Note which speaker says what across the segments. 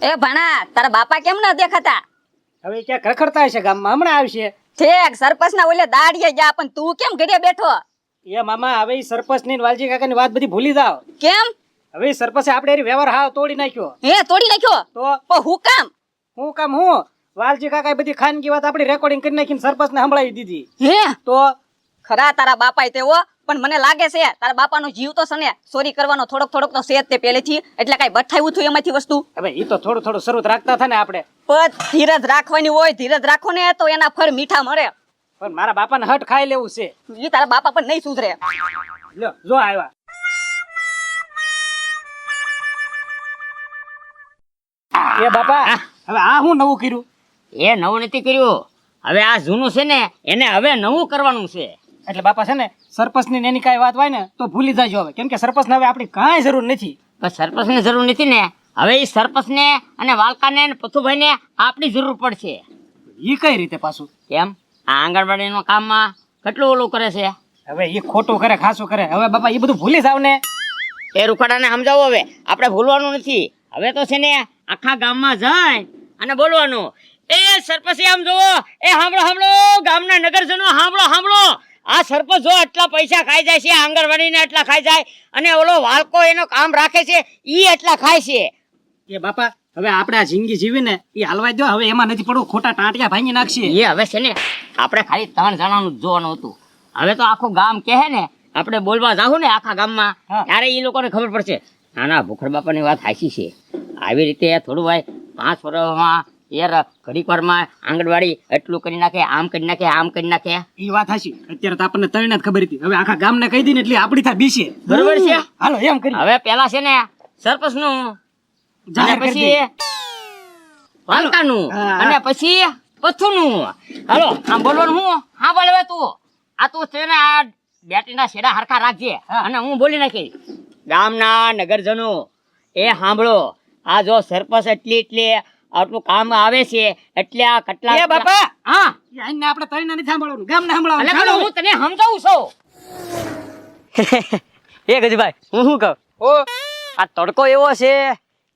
Speaker 1: એ ભણા તારા બાપા કેમ ન દેખાતા?
Speaker 2: હવે ક્યાંક રખડતા હશે ગામમાં, હમણાં આવશે.
Speaker 1: ઠેક સરપંચ ના ઓલે દાડીએ જા, પણ તું કેમ ઘરે બેઠો?
Speaker 2: એ મામા હવે ઈ સરપંચ ની વાલજી કાકાની વાત બધી ભૂલી જાવ.
Speaker 1: કેમ?
Speaker 2: હવે ઈ સરપંચે આપણે એની વ્યવહાર હાવ તોડી નાખ્યો.
Speaker 1: હે તોડી નાખ્યો?
Speaker 2: તો
Speaker 1: પણ હું કામ?
Speaker 2: હું કામ હું વાલજી કાકાએ બધી ખાનગી વાત આપણી રેકોર્ડિંગ કરી નાખીને સરપંચને સંભળાવી દીધી.
Speaker 1: હે
Speaker 2: તો
Speaker 1: ખરા તારા બાપા તેવો, પણ મને લાગે છે તારા બાપાનો જીવ તો સને ચોરી કરવાનો થોડોક થોડોક તો છે જ તે પહેલેથી, એટલે કઈ બઠાયું થયું એમાંથી વસ્તુ.
Speaker 2: હવે ઈ તો થોડું થોડું શરૂ રાખતા હતા ને આપણે.
Speaker 1: પણ ધીરજ રાખવાની હોય, ધીરજ રાખો ને તો એના ફળ મીઠા મળે.
Speaker 2: પણ મારા બાપાને હટ ખાઈ લેવું છે.
Speaker 1: ઈ તારા બાપા પણ નહીં સુધરે.
Speaker 2: લ્યો જો આવ્યા. એ બાપા હવે આ હું નવું કર્યું?
Speaker 3: એ નવું નથી કર્યું, હવે આ જૂનું છે ને એને હવે નવું કરવાનું છે.
Speaker 2: એટલે બાપા છે ને સરપંચ ની એની કઈ વાત હોય ને તો ભૂલી જાજો હવે, કેમ કે સરપંચ ને હવે આપણી કાંઈ જરૂર નથી.
Speaker 3: પણ સરપંચની જરૂર નથી ને, હવે એ સરપંચને અને વાલકાને અને પથુભાઈને આપણી જરૂર પડશે.
Speaker 2: ઈ કઈ રીતે પાછું?
Speaker 3: કેમ? આ આંગણવાડીનું કામમાં કેટલું ઓલું કરે છે.
Speaker 2: હવે ઈ ખોટું કરે ખાસું કરે, હવે બાપા ઈ બધું ભૂલી જાવ ને.
Speaker 3: એ રૂખાડાને સમજાવો, હવે આપણે ભૂલવાનું નથી. હવે તો છે ને આખા ગામમાં જાય અને બોલવાનું, એ સરપંચ આમ જોવો, એ સાંભળો સાંભળો ગામના નગરજનો સાંભળો સાંભળો, આ સરપંચ જો આટલા પૈસા ખાઈ જાય છે, આંગણવાડીને એટલા ખાઈ જાય, અને ઓલો વાલકો એનો કામ રાખે છે ઈ એટલા ખાય છે.
Speaker 2: એ બાપા હવે આપણે આ જિંદગી જીવી ને ઈ હલવાઈ દો, હવે એમાં નથી પડવું, ખોટા ટાંટિયા ભાંગી નાખશે.
Speaker 3: એ હવે છે ને આપણે ખાલી 3 જણાનું જ જોવાનું હતું. હવે તો આખું ગામ કહે ને આપણે બોલવા જાવું ને આખા ગામમાં, ત્યારે એ લોકોને ખબર પડશે ના ના ભૂખડ બાપાની વાત સાચી છે. આવી રીતે થોડું ભાઈ 5 વર્ષમાં યાર ઘડીક વારમાં આંગણવાડી એટલું કરી નાખે, આમ કરી નાખે, આમ કરી નાખે.
Speaker 2: ઈ વાત હાચી. અત્યારે તો આપણને તઈને જ ખબર હતી, હવે આખા ગામને કહી દઈને એટલે આપણી થા બીશે.
Speaker 3: બરોબર છે.
Speaker 2: હાલો એમ કરી.
Speaker 3: હવે પેલા છે ને સરપંચ નું,
Speaker 2: જાહેર કરી
Speaker 3: પછી વાલકાનું, અને પછી પથ્થુનું. હાલો આમ બોલવાનું હું હા બોલવે તું આ તું છે ને આ બેટીના શેડા હરખા રાખજે અને હું બોલી નાખી. ગામના નગરજનો એ સાંભળો, આ જો સરપંચ એટલી આટલું કામ આવે છે એટલે આ કેટલા.
Speaker 2: એ બાપા
Speaker 3: હા
Speaker 2: આઈને આપણે તઈને નથી સાંભળવાનું, ગામને સાંભળવાનું.
Speaker 3: એટલે પેલો હું તને સમજાવું છું.
Speaker 4: એ ગજભાઈ હું શું કહું, આ તડકો એવો છે,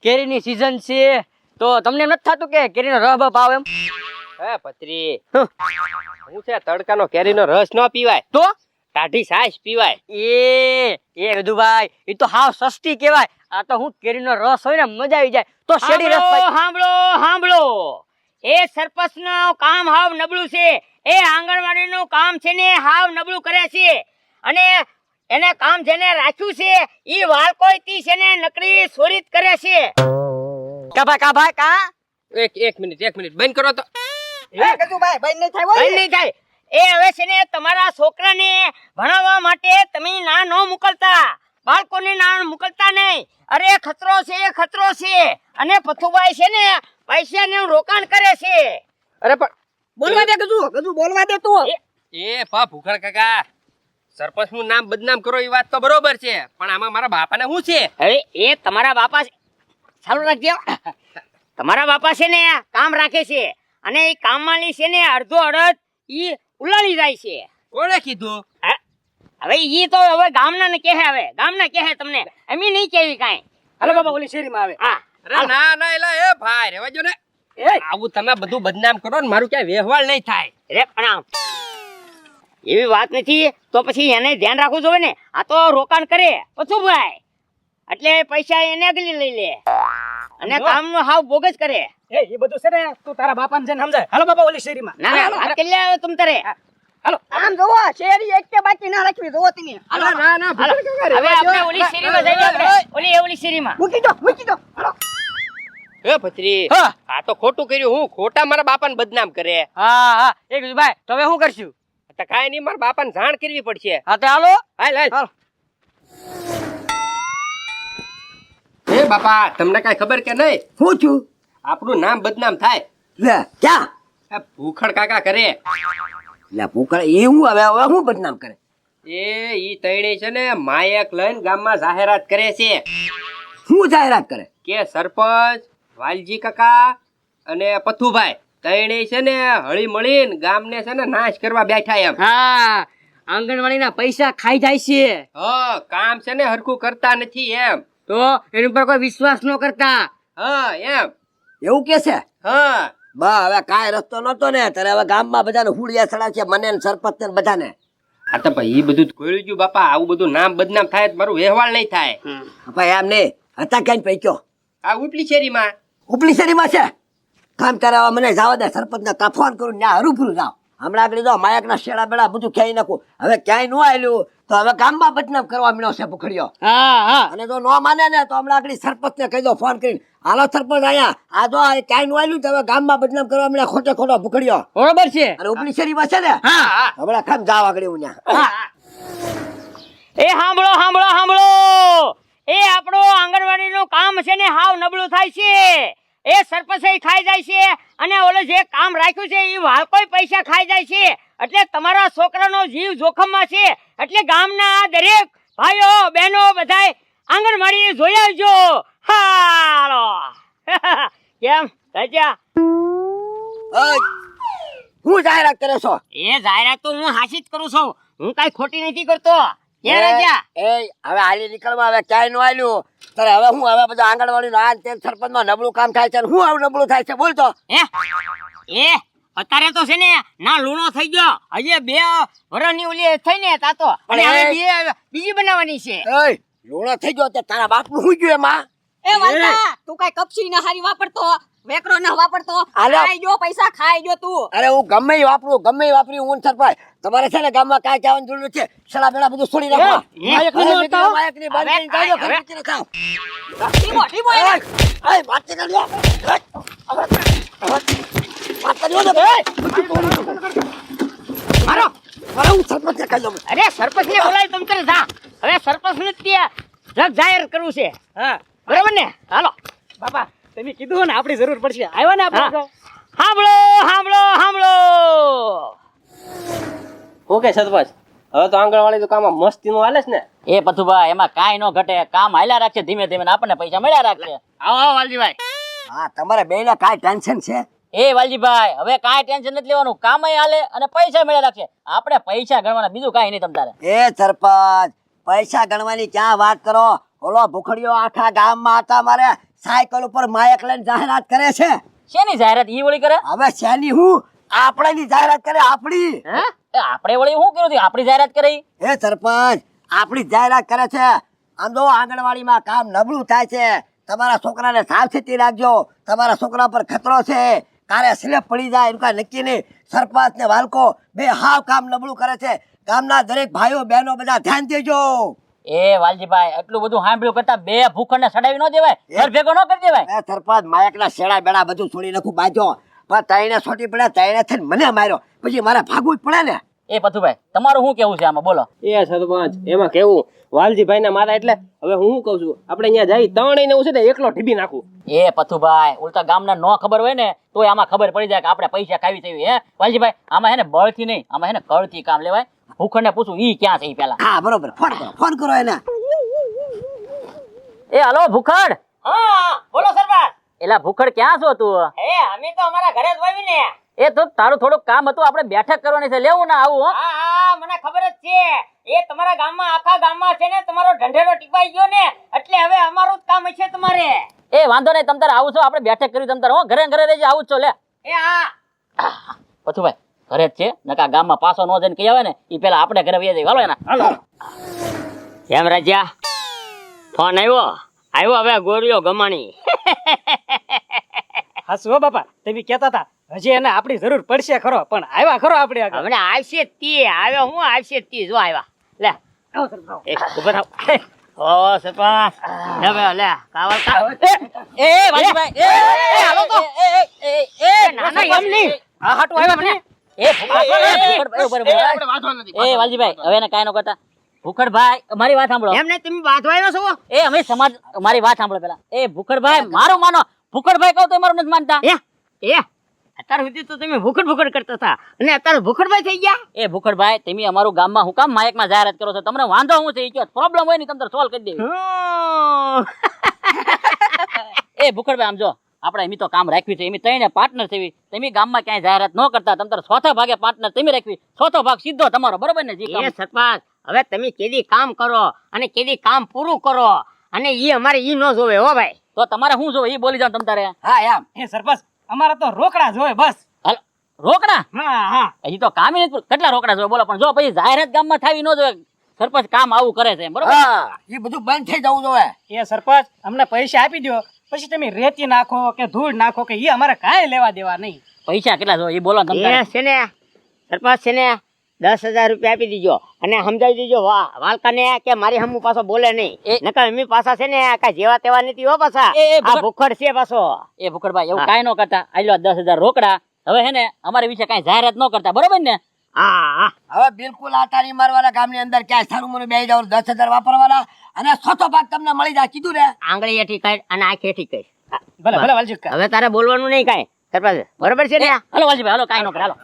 Speaker 4: કેરીની સીઝન છે, તો તમને નથી થતું કે કેરીનો રસ બપ આવે એમ?
Speaker 5: હે પત્રી હું છે તડકાનો કેરીનો રસ ન પીવાય,
Speaker 4: તો
Speaker 5: ટાઢી છાશ પીવાય.
Speaker 4: એ ગજુભાઈ એ તો હાવ સસ્તી કહેવાય. આ તો હું કેરીનો રસ હોય ને મજા આવી જાય તો શેરડી રસ પાઈ.
Speaker 3: સાંભળો સાંભળો, એ સરપંચ નું કામ હાવ નબળું છે, એ આંગણવાડી નું કામ છે ને હાવ નબળું કરે છે, અને એને કામ જેને રાખ્યું છે ઈ વાલકોઈથી છે ને નકરી ચોરી જ કરે છે.
Speaker 4: કા ભાઈ કા
Speaker 5: એક મિનિટ બંધ કરો તો.
Speaker 1: એ ગજુભાઈ ભાઈ નહીં થાય
Speaker 3: બંધ નહીં થાય. એ હવે છે ને તમારા છોકરાને ભણાવવા માટે તમે ના ન મોકલતા, બાળકોને ના મોકલતા નહીં. અરે ખતરો છે, અને પથુભાઈ છે ને પૈસાનું રોકાણ કરે છે.
Speaker 5: અરે પણ
Speaker 1: બોલવા દે ગજુ બોલવા દે તું.
Speaker 5: એ પા ભૂખડ કાકા, સરપંચ નું નામ બદનામ કરો એ વાત તો બરોબર છે, પણ આમાં મારા બાપાને શું છે?
Speaker 3: હવે એ તમારા બાપા ચાલુ રાખજો. તમારા બાપા છે ને કામ રાખે છે, અને એ કામમાં છે ને અડધો અડધ ઈ ઉલાળી જાય છે.
Speaker 5: કોણે કીધું?
Speaker 3: હવે ઈ તો હવે ગામના ને કહે, હવે ગામના કહે તમને, અમે નહીં કેવી કાંઈ.
Speaker 2: હાલો બાપા ઓલી શેરીમાં આવે.
Speaker 3: હા
Speaker 5: અરે ના એલા એ ભાઈ રેવા જો ને. આવું તમે બધું બદનામ કરો ને મારું ક્યાંય વ્યવહાર નહીં થાય.
Speaker 3: રે પણ આમ એવી વાત નથી તો પછી એને ધ્યાન રાખવું જોઈએ ને. આ તો રોકાણ કરે પથુભાઈ, એટલે પૈસા એને આગળ લઈ લે, અને કામનું હાવ બોગસ કરે.
Speaker 2: એ બધું છે ને તું તારા બાપાને જઈને સમજાય. હાલો બાપા ઓલી શેરીમાં.
Speaker 3: ના ના વાત કરી લે હવે તમ તારે.
Speaker 2: હાલો
Speaker 1: આમ જોવો શેરી એક કે બાકી ના રાખવી, જોવો તમે.
Speaker 3: હાલો હવે આપણે ઓલી શેરીમાં જઈએ, આપણે ઓલી શેરીમાં.
Speaker 1: મૂકી દો હાલો.
Speaker 5: એ પત્રી
Speaker 4: હા.
Speaker 5: આ તો ખોટું કર્યું, હું ખોટા મારા બાપાને બદનામ કરે.
Speaker 4: હા એ ગજુભાઈ તો હવે શું કરશું?
Speaker 5: તો કાંઈ નહીં, મારા બાપાને જાણ કરવી પડશે.
Speaker 4: હા તો હાલો.
Speaker 5: હાલ એ બાપા તમને કાંઈ ખબર કે નહીં?
Speaker 6: શું છું
Speaker 5: આપણું નામ બદનામ થાય.
Speaker 6: લે ક્યાં
Speaker 5: આ ભૂખડ કાકા કરે.
Speaker 6: લે પૂકળ એ હું હવે હું બદનામ કરે?
Speaker 5: ઈ તૈણે છે ને માયક લઈને ગામમાં જાહેરાત કરે છે
Speaker 6: શું જાહેરાત કરે?
Speaker 5: કે સરપંચ વાલજી કાકા અને પથુભાઈ તૈણે છે ને હળી મળીને ગામને છે ને નાશ કરવા બેઠા એમ.
Speaker 4: હા આંગણવાડીના પૈસા ખાઈ જાય છે,
Speaker 5: હા કામ છે ને હરખું કરતા નથી એમ.
Speaker 4: તો એની પર કોઈ વિશ્વાસ ન કરતા.
Speaker 5: હા એમ
Speaker 6: એવું કે છે
Speaker 5: હા
Speaker 6: બા હવે કાંઈ રસ્તો નતો ને ત્યારે હવે ગામમાં બધાને હુડિયા ચડાવશે મને ને સરપંચ ને બધાને
Speaker 5: આ તો ભાઈ એ બધું ખોઈ ગયું બાપા. આવું બધું નામ બદનામ થાય તો મારું વ્યવહાર નહીં થાય.
Speaker 6: ભાઈ એમ નહીં હતા ક્યાંય પૈક્યો
Speaker 5: આ ઉપલી શેરીમાં
Speaker 6: ઉપલી શેરીમાં છે કામ કરાવવા મને જવા દે સરપંચ ને ફોન કરું ત્યાં હરૂફરું જાવ હમણાં આગળ જો માયકના શેડા બેડા બધું ક્યાંય નાખું હવે ક્યાંય ન આવેલું તો હવે ગામમાં બદનામ કરવા મળ્યો છે ભૂખડીયો
Speaker 3: હા હા
Speaker 6: અને જો ન માને ને તો હમણાં આગળ સરપંચ ને કહી દો ફોન કરીને હાલો સરપંચ અહીંયા આ જો આ ક્યાંય ન આવેલું તો હવે ગામમાં બદનામ કરવા મળ્યા ખોટે ખોટો ભૂખડીયો
Speaker 3: બરોબર છે.
Speaker 6: અને ઉપલી શેરીમાં છે ને
Speaker 3: હા
Speaker 6: હમણાં ખામ જાવ આગળ હું ત્યાં
Speaker 3: એ સાંભળો સાંભળો સાંભળો એ આપણું આંગણવાડીનું કામ છે ને હાવ નબળું થાય છે. એ સરપંચ ખાઈ જાય છે અને ઓલે જે કામ રાખ્યું છે એ વાળકોય પૈસા ખાઈ જાય છે. એટલે તમારા છોકરાનો જીવ જોખમમાં છે. એટલે ગામના દરેક ભાઈઓ બહેનો બધાય આંગણવાડી જોઈ આવજો. હાલો કેમ રાજા?
Speaker 6: હું જાહેરાત કરે છો
Speaker 3: એ જાહેરાત તો હું હાસી જ કરું છું. હું કઈ ખોટી નથી કરતો. એ રાજા
Speaker 6: એ હવે હાલી નીકળવા હવે ક્યાંય નું આલ્યું તારે હવે હું હવે બધા આંગણવાડી નું આ તે સરપંચ માં નબળું કામ થાય છે હું આવું નબળું થાય છે બોલતો
Speaker 3: એ અત્યારે તો છે ને ના લૂણો થઈ ગયો. હજી 2 વર્ષની ઓલી થઈ ને તાતો અને હવે બીજી બનાવવાની છે.
Speaker 6: એ લોણો થઈ ગયો તે તારા બાપ નું શું ગયું એમાં
Speaker 1: એ વાલતા તું કઈ કપસી ના હારી વાપરતો વેકરો ના વાપરતો
Speaker 6: અરે.
Speaker 1: ખાઈ ગયો પૈસા ખાઈ ગયો તું.
Speaker 6: અરે હું ગમે ઈ વાપરી હું સરપંચ તમારે છે ને ગામમાં કાંઈ કહેવાની જરૂર નથી સડા બેડા બધું છોડી નાખો માયકની બાંધીને કાઢો, ઘરે મૂકીને ખાઓ.
Speaker 1: ટીમો ટીમો એને.
Speaker 6: એ વાતચીત કરી લો. વાત કરી લો ને. મારો હું સરપંચને કહી દઉં.
Speaker 3: અરે સરપંચ ને બોલાય તમ તારે જા. હવે સરપંચ ને ત્યાં જગ જાહેર કરવું છે.
Speaker 2: હા
Speaker 3: બરાબર ને? હાલો
Speaker 2: બાપા તમે કીધું ને આપણી જરૂર પડશે આવ્યા ને આપણે તો.
Speaker 3: સાંભળો સાંભળો સાંભળો.
Speaker 5: ઓકે સરપંચ હવે તો આંગણવાડી તો કામ મસ્તીનું હાલે છે ને.
Speaker 4: એ પથુભાઈ એમાં કાંઈ ન ઘટે, કામ હાલ્યા રાખશે ધીમે ધીમે ને આપણને પૈસા મળ્યા રાખશે.
Speaker 3: આવો આવો વાલજીભાઈ.
Speaker 6: હા તમારે બેને કાંઈ ટેન્શન છે
Speaker 4: એ વાલજીભાઈ હવે કાંઈ ટેન્શન નથી લેવાનું, કામ હાલે અને પૈસા મળ્યા રાખશે. આપણે પૈસા ગણવાના, બીજું કાંઈ નહીં. તમ તારે
Speaker 6: એ સરપંચ પૈસા ગણવાની ક્યાં વાત કરો ઓલો ભૂખડીયો આખા ગામમાં હતા મારે સાયકલ ઉપર માયક લઈને જાહેરાત કરે છે.
Speaker 4: શેની જાહેરાત ઈ વળી કરે?
Speaker 6: હવે શેની હું આપણાની જાહેરાત કરે આપણી
Speaker 4: હે? એ આપણે વળી શું કર્યું હતું? આપણી જાહેરાત કરી?
Speaker 6: એ સરપંચ આપણી જાહેરાત કરે છે. આમ જો આંગણવાડીમાં કામ નબળું થાય છે, તમારા છોકરાને સાવચેતી રાખજો, તમારા છોકરા પર ખતરો છે, કારે સ્લેપ પડી જાય એનું કાંઈ નક્કી નહીં. સરપંચ ને વાલકો બે હાવ કામ નબળું કરે છે. ગામના દરેક ભાઈઓ બહેનો બધા ધ્યાન દેજો.
Speaker 4: એ વાલજીભાઈ એટલું બધું સાંભળ્યું કરતા 2 ભૂખણને સડાવી ન દેવાય, ઘર ભેગો ન કરી દેવાય.
Speaker 6: એ સરપંચ માયકના શેડા બેડા બધું છોડી નાખું બાજો, પણ તઈને છોટી પડ્યા તઈને થઈને મને માર્યો, પછી મારે ભાગવું જ પડે ને.
Speaker 4: એ પથુભાઈ તમારું શું કેવું છે આમાં બોલો?
Speaker 5: એ સરપંચ એમાં કેવું વાલજીભાઈ ના મારા એટલે હવે હું કહું છું આપણે અહીંયા જઈ ત્રણેય ને હું છે ને એકલો ઢીબી નાખું.
Speaker 4: એ પથુભાઈ ઉલટા ગામના નો ખબર હોય ને તોય આમાં ખબર પડી જાય કે આપણે પૈસા ખાવી છે. હે વાલજીભાઈ આમાં હે ને બળથી નહીં, આમાં હે ને કળથી કામ લેવાય. ભૂખણને પૂછું ઈ ક્યાં છે ઈ પેલા.
Speaker 6: હા બરોબર ફોન કરો એને.
Speaker 4: એ હાલો ભૂખડ.
Speaker 3: હા બોલો સરપંચ.
Speaker 4: એલા ભૂખડ ક્યાં છો તું?
Speaker 3: હે અમે તો અમારા ઘરે જ વાવી ને.
Speaker 4: એ તો તારું થોડુંક કામ હતું, આપણે બેઠક કરવાની છે, લેવું ના આવું? હો
Speaker 3: હા હા મને ખબર જ છે. એ તમારા ગામમાં આખા ગામમાં છે ને તમારો ઢંઢેરો ટીપાઈ ગયો ને એટલે હવે અમારું જ કામ છે તમારે.
Speaker 4: એ વાંધો નહીં, તમ તારે આવું છો, આપણે બેઠક કરી તમ તારે. હો ઘરે ઘરે રહેજે, આવું જ છો. લે
Speaker 3: એ હા
Speaker 4: પથુભાઈ ઘરે જ છે, નકા ગામમાં પાછો ન જઈને કહી આવે ને ઈ પેલા આપણે ઘરે વહી જઈએ. હાલો એના
Speaker 5: હાલો
Speaker 3: કેમ રાજા ફોન આવ્યો હવે ગોરીઓ ગમાણી.
Speaker 2: હાસુ હો બાપા તમે કહેતા હતા હજી એને આપણી જરૂર પડશે ખરો, પણ આવ્યા ખરો આપણે આગળ.
Speaker 3: હમણાં આવશે તે આવ્યો હું આવશે તે જો આવ્યા. લે
Speaker 2: આવો સરપંચ,
Speaker 3: એક ઉભો થાવ. ઓ સરપંચ હવે લે કાવલ કાવલ.
Speaker 4: એ વાલજીભાઈ એ હાલો તો. એ
Speaker 3: ના ના એમ નહીં.
Speaker 2: આ હાટુ આવ્યા મને.
Speaker 4: એ વાલજીભાઈ હવે એને કાંઈ ન કરતા. ભૂખડભાઈ મારી વાત સાંભળો.
Speaker 3: એમ નહીં તમે બાંધવા આવ્યો છો?
Speaker 4: એ અમે સમાજ મારી વાત સાંભળો પેલા. એ ભૂખડભાઈ મારું માનો, ભૂખડભાઈ કહું તો મારું નથી માનતા.
Speaker 3: એ અત્યાર સુધી તો તમે ભૂખડ કરતા હતા અને અત્યારે ભૂખડભાઈ થઈ ગયા.
Speaker 4: એ ભૂખડભાઈ તમે અમારું ગામમાં હું કામ માયકમાં જાહેરાત કરો છો? તમને વાંધો શું છે? ઈ કયો પ્રોબ્લેમ હોય ને તમે સોલ્વ કરી દેવી. એ ભૂખડભાઈ આમ જો આપણે એમ તો કામ રાખ્યું છે, એમ ત્રણે પાર્ટનર છે. તમે ગામમાં ક્યાંય જાહેરાત ન કરતા, તમે ચોથા ભાગે પાર્ટનર તમે રાખવી, ચોથો ભાગ સીધો તમારો. બરોબર ને?
Speaker 3: એ સરપંચ હવે તમે કેદી કામ કરો અને કેદી કામ પૂરું કરો અને ઈ અમારે ઈ ન જોવે હો ભાઈ.
Speaker 4: તો તમારે શું જોવે એ બોલી જાવ તમ તારે.
Speaker 6: હા એમ
Speaker 2: એ સરપંચ અમારે તો રોકડા જ હોય બસ.
Speaker 4: હાલો રોકડા
Speaker 2: હા હા
Speaker 4: હજી તો કામ નથી. કેટલા રોકડા જોવે બોલો. પણ જો પછી જાહેરાત ગામમાં થાવી ન જોઈએ. સરપંચ કામ આવું કરે છે બરોબર.
Speaker 6: હા એ બધું બંધ થઈ જવું જોઈએ.
Speaker 2: એ સરપંચ અમને પૈસા આપી દો, પછી તમે રેતી નાખો કે ધૂળ નાખો કે એ અમારે કાંઈ લેવા દેવા નહીં.
Speaker 4: પૈસા કેટલા જોવે એ બોલો ને તમ તારે.
Speaker 3: એ છે ને સરપંચ છે ને 10,000 રૂપિયા આપી દીજો અને સમજાવી દીજો વાલકાને કે મારી હમું પાછો બોલે નહીં. નકર એમની પાછા છે ને કાંઈ જેવા તેવા નથી હો પાછા.
Speaker 4: એ
Speaker 3: આ ભૂખડ છે પાછો.
Speaker 4: એ ભૂખડભાઈ એવું કાંઈ ન કરતા. આલ્યો 10,000 રોકડા. હવે હે ને અમારી વિશે કાંઈ જાહેરાત ન કરતા બરોબર ને.
Speaker 3: હા
Speaker 6: હવે બિલકુલ આટા નહીં મારવાના ગામની અંદર ક્યાંય સારું મને બે જાવ 10,000 વાપરવાના અને છતો ભાગ તમને મળી જાય કીધું ને.
Speaker 3: આંગળી એઠી કાઢ અને આંખ એઠી કાઢ.
Speaker 2: ભલે ભલે વાલજી કાકા.
Speaker 3: હવે તારે બોલવાનું નહીં કાંઈ સરપંચ બરોબર છે ને.
Speaker 4: હાલો વાલજીભાઈ હાલો કાંઈ ન કરે હાલો.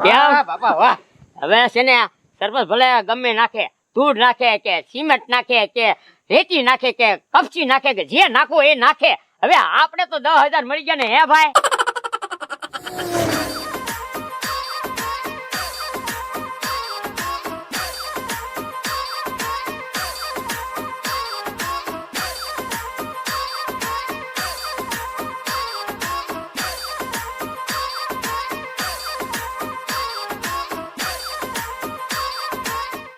Speaker 3: કેમ?
Speaker 2: બાપા વાહ.
Speaker 3: હવે છે ને સરપંચ ભલે ગમે નાખે, ધૂળ નાખે કે સિમેન્ટ નાખે કે રેતી નાખે કે કપચી નાખે કે જે નાખો એ નાખે. હવે આપણે તો 10,000 મળી ગયા ને હે ભાઈ.